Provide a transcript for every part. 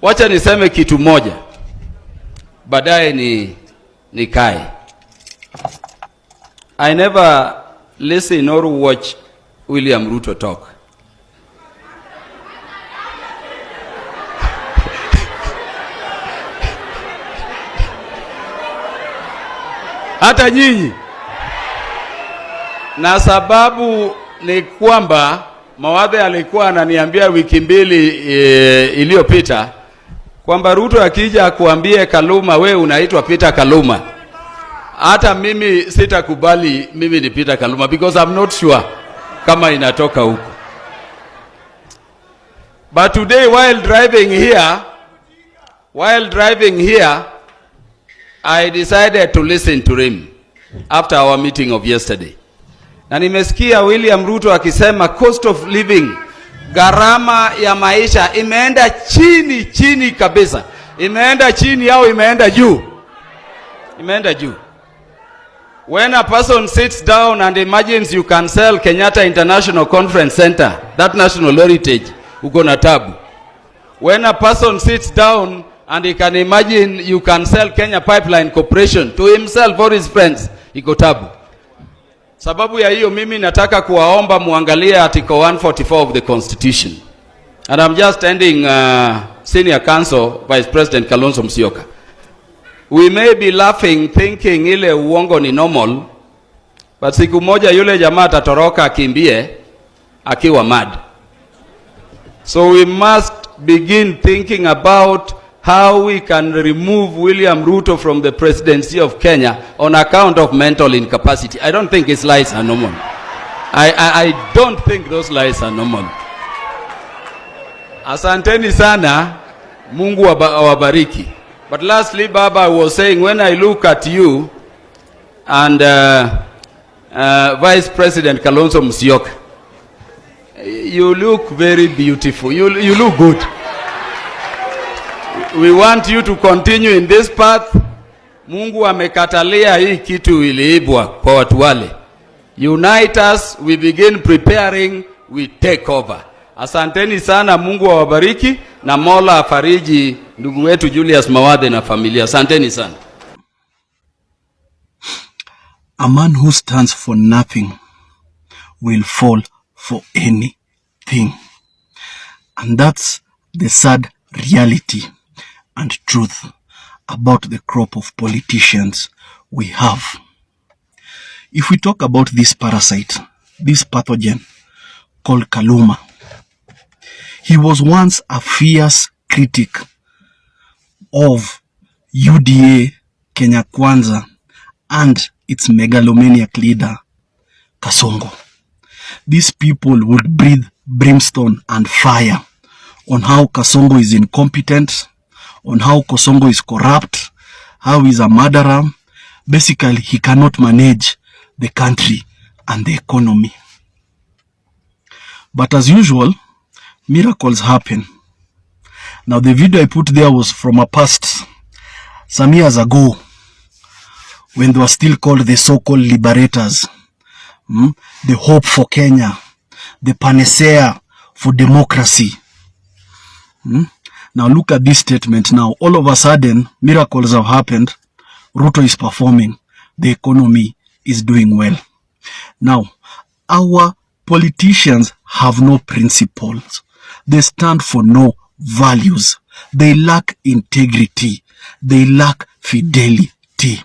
Wacha niseme kitu moja, baadaye ni kai. I never listen or watch William Ruto talk. Hata nyinyi. Na sababu ni kwamba Mawadhe alikuwa ananiambia wiki mbili iliyopita kwamba Ruto akija kuambie Kaluma we unaitwa Peter Kaluma. Hata mimi sitakubali mimi ni Peter Kaluma because I'm not sure kama inatoka huko. But today while driving here I decided to listen to him after our meeting of yesterday. Na nimesikia William Ruto akisema cost of living, gharama ya maisha imeenda chini kabisa. Imeenda chini au imeenda juu? Imeenda juu. When a person sits down and imagines you can sell Kenyatta International Conference Center, that national heritage, uko na tabu. When a person sits down and he can imagine you can sell Kenya Pipeline Corporation to himself or his friends, iko tabu. Sababu ya hiyo mimi nataka kuwaomba muangalie article 144 of the Constitution. And I'm just ending Senior Counsel Vice President Kalonzo Musyoka. We may be laughing thinking ile uongo ni normal, but siku moja yule jamaa atatoroka akimbie akiwa mad. So we must begin thinking about how we can remove William Ruto from the presidency of Kenya on account of mental incapacity. I don't think his lies are normal. I don't think those lies are normal. Asanteni sana, Mungu awabariki. But lastly, Baba was saying, when I look at you and Vice President Kalonzo Musyoka, you look very beautiful. You look good. We want you to continue in this path. Mungu amekatalia hii kitu iliibwa kwa watu wale. Unite us, we begin preparing, we take over. Asanteni sana, Mungu awabariki na Mola afariji ndugu wetu Julius Mawadhe na familia. Asanteni sana. A man who stands for nothing will fall for anything. And that's the sad reality and truth about the crop of politicians we have. If we talk about this parasite, this pathogen called Kaluma, he was once a fierce critic of UDA, Kenya Kwanza, and its megalomaniac leader, Kasongo. These people would breathe brimstone and fire on how Kasongo is incompetent, on how Kasongo is corrupt, how he's a murderer. Basically, he cannot manage the country and the economy. But as usual, miracles happen. Now, the video I put there was from a past some years ago when they were still called the so-called liberators, the hope for Kenya, the panacea for democracy. Now look at this statement now. All of a sudden, miracles have happened. Ruto is performing. The economy is doing well. Now, our politicians have no principles. They stand for no values. They lack integrity. They lack fidelity.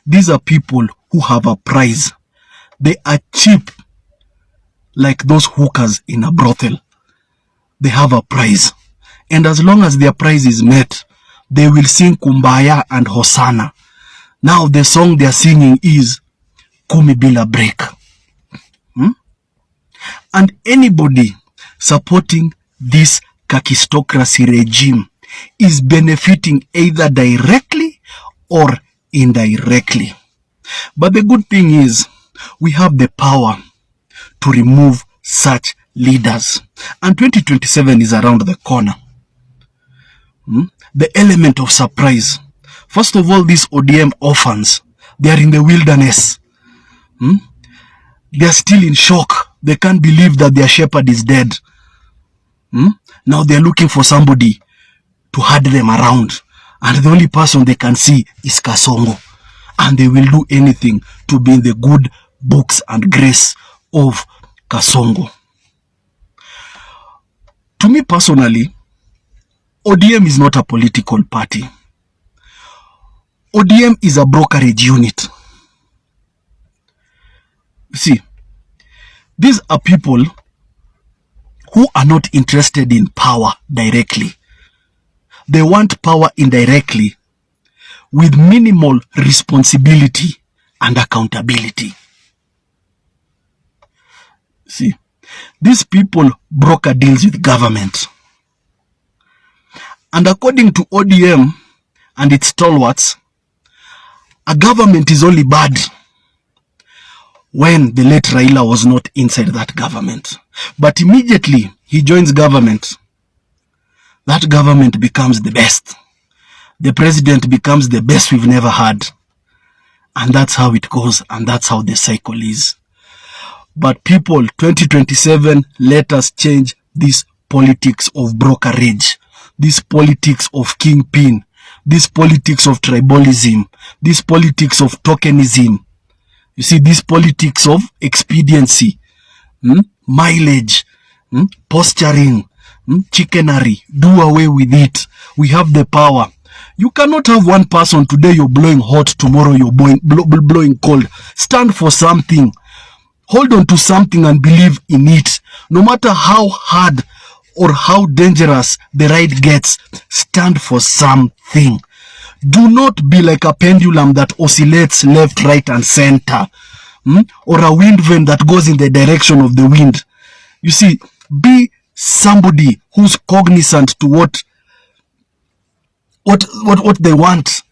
These are people who have a price. They are cheap, like those hookers in a brothel. They have a price. And as long as their price is met, they will sing Kumbaya and Hosanna. Now the song they are singing is Kumi Bila Break. And anybody supporting this kakistocracy regime is benefiting either directly or indirectly. But the good thing is, we have the power to remove such leaders. And 2027 is around the corner. The element of surprise. First of all, these ODM orphans, they are in the wilderness. They are still in shock. They can't believe that their shepherd is dead. Now they are looking for somebody to herd them around. And the only person they can see is Kasongo. And they will do anything to be in the good books and grace of Kasongo. To me personally, ODM is not a political party. ODM is a brokerage unit. See, these are people who are not interested in power directly. They want power indirectly with minimal responsibility and accountability. See, these people broker deals with government. And according to ODM and its stalwarts, a government is only bad when the late Raila was not inside that government. But immediately he joins government, that government becomes the best. The president becomes the best we've never had. And that's how it goes, and that's how the cycle is. But people, 2027, let us change this politics of brokerage, this politics of kingpin, this politics of tribalism, this politics of tokenism. You see, this politics of expediency, mileage, posturing, chickenery. Do away with it. We have the power. You cannot have one person today you're blowing hot, tomorrow you're blowing cold. Stand for something. Hold on to something and believe in it. No matter how hard or how dangerous the ride gets, stand for something. Do not be like a pendulum that oscillates left, right, and center. Or a wind vane that goes in the direction of the wind. You see, be somebody who's cognizant to what they want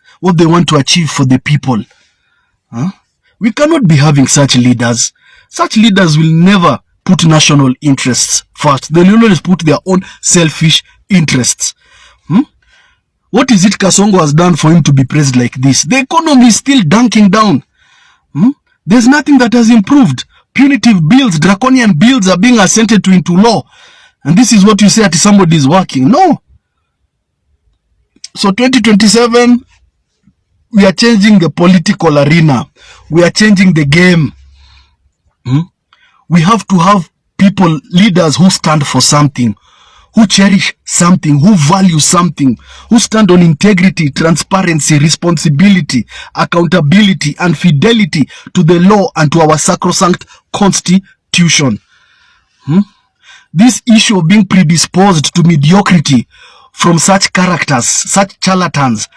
to achieve for the people. We cannot be having such leaders. Such leaders will never put national interests first. They'll always put their own selfish interests. What is it Kasongo has done for him to be praised like this? The economy is still dunking down. There's nothing that has improved. Punitive bills, draconian bills are being assented to into law. And this is what you say that somebody is working. No. So 2027, we are changing the political arena. We are changing the game. We have to have people, leaders who stand for something, who cherish something, who value something, who stand on integrity, transparency, responsibility, accountability, and fidelity to the law and to our sacrosanct constitution. This issue of being predisposed to mediocrity from such characters, such charlatans,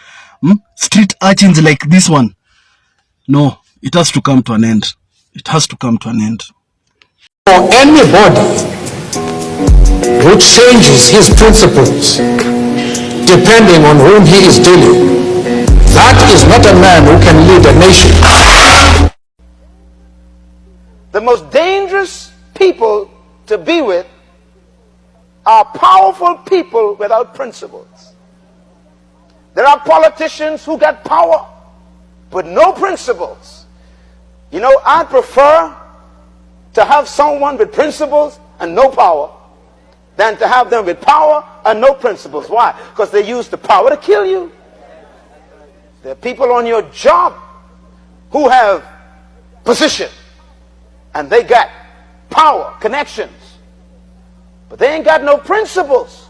street urchins like this one, no, it has to come to an end. It has to come to an end. For anybody who changes his principles depending on whom he is dealing, that is not a man who can lead a nation. The most dangerous people to be with are powerful people without principles. There are politicians who get power but no principles. You know, I prefer to have someone with principles and no power than to have them with power and no principles. Why? Because they use the power to kill you. There are people on your job who have position and they got power, connections, but they ain't got no principles.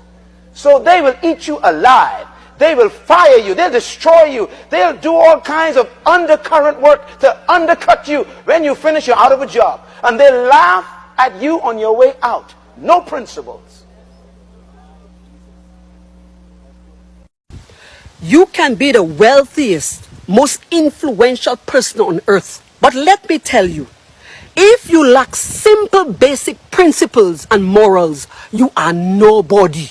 So they will eat you alive. They will fire you. They'll destroy you. They'll do all kinds of undercurrent work to undercut you. When you finish, you're out of a job. And they'll laugh at you on your way out. No principles. You can be the wealthiest, most influential person on earth. But let me tell you, if you lack simple basic principles and morals, you are nobody.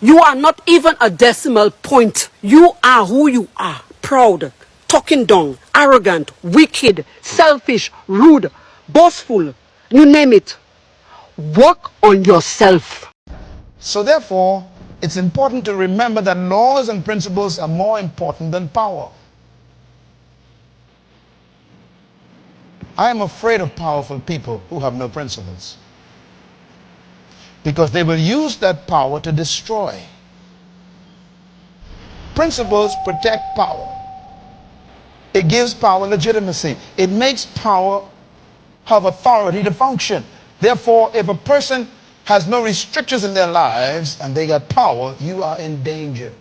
You are not even a decimal point. You are who you are. Proud, talking down, arrogant, wicked, selfish, rude, boastful, you name it. Work on yourself. So therefore, it's important to remember that laws and principles are more important than power. I am afraid of powerful people who have no principles, because they will use that power to destroy. principles protect power. It gives power legitimacy. It makes power have authority to function. Therefore, if a person has no restrictions in their lives and they got power, you are in danger.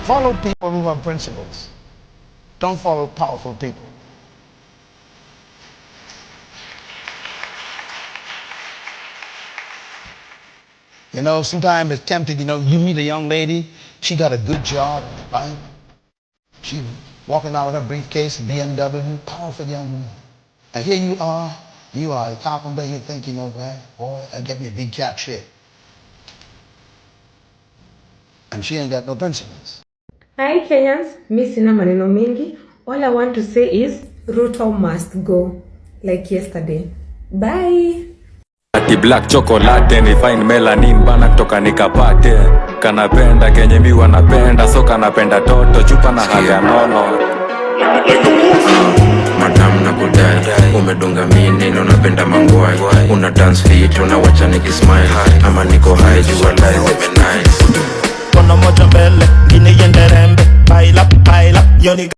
Follow people who have principles. Don't follow powerful people. You know, sometimes it's tempting, you know, you meet a young lady, she got a good job, right? She walking out with her briefcase, BMW, powerful young woman. And here you are a carpenter, you think, you know, man, boy, that get me a big cat shit. And she ain't got no principles. Hi Kenyans, mi sina maneno mingi. All I want to say is Ruto must go, like yesterday. Bye. Ati black chocolate ni fine melanin bana kutoka nikapate. Kanapenda kenye mi wanapenda, so kanapenda toto chupa na haga nono. Madam na kudai, umedunga mini na unapenda mangwai. Una dance fit, unawacha nikismile. Ama niko high, jua lies ime nice. Kono moja mbele, gine yende rembe. Pile up, yoni.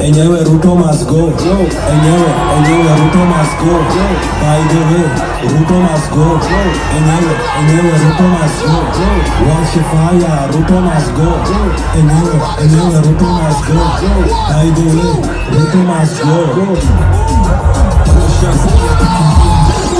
Enyewe, Ruto must go. Enyewe, Ruto must go. By the way, Ruto must go. Enyewe, Ruto must go. Wash fire, Ruto must go. Enyewe, Ruto must go. By the way, Ruto must go.